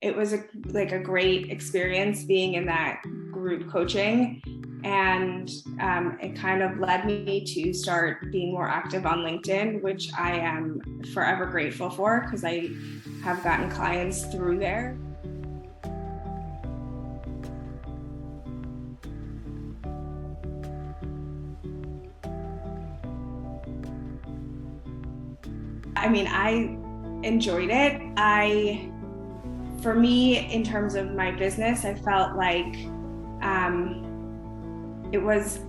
it was a great experience being in that group coaching. And it kind of led me to start being more active on LinkedIn, which I am forever grateful for because I have gotten clients through there. I mean, I enjoyed it. For me, in terms of my business, I felt like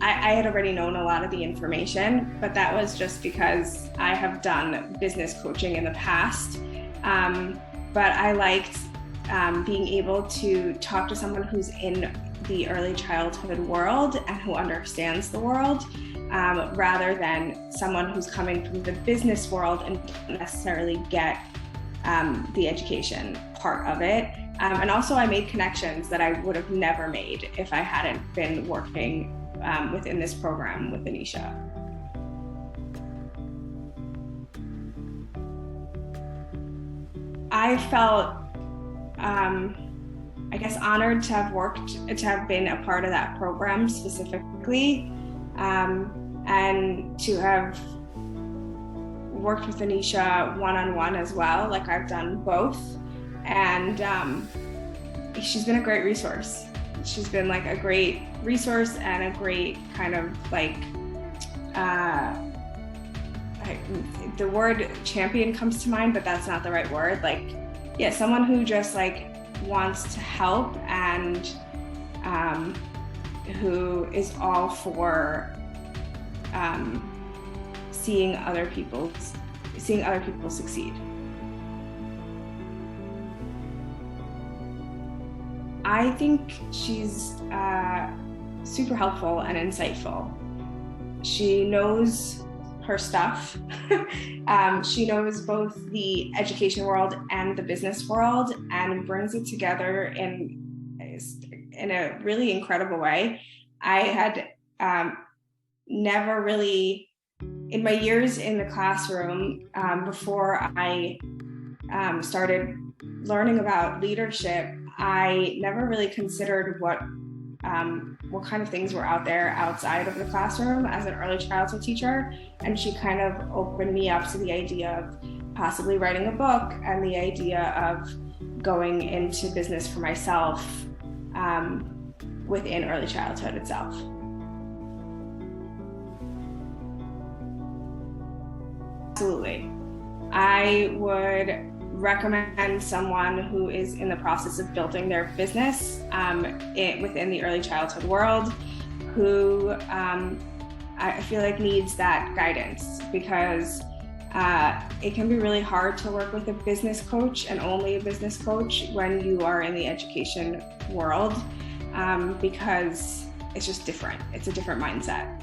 I had already known a lot of the information, but that was just because I have done business coaching in the past. But I liked being able to talk to someone who's in the early childhood world and who understands the world, rather than someone who's coming from the business world and don't necessarily get the education part of it. And also I made connections that I would have never made if I hadn't been working within this program with Anisha. I felt, I guess, honored to have been a part of that program specifically, and to have worked with Anisha one-on-one as well. Like, I've done both, and she's been a great resource. She's been like a great resource and a great kind of like, the word champion comes to mind, but that's not the right word. Like, yeah, someone who just like wants to help and who is all for seeing other people succeed. I think she's super helpful and insightful. She knows her stuff. She knows both the education world and the business world and brings it together in a really incredible way. I had never really, in my years in the classroom, before I started learning about leadership, I never really considered what kind of things were out there outside of the classroom as an early childhood teacher. And she kind of opened me up to the idea of possibly writing a book and the idea of going into business for myself within early childhood itself. Absolutely. I would recommend someone who is in the process of building their business within the early childhood world, who I feel like needs that guidance, because it can be really hard to work with a business coach and only a business coach when you are in the education world, because it's just different. It's a different mindset.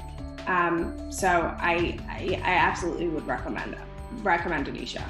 So I absolutely would recommend Anisha.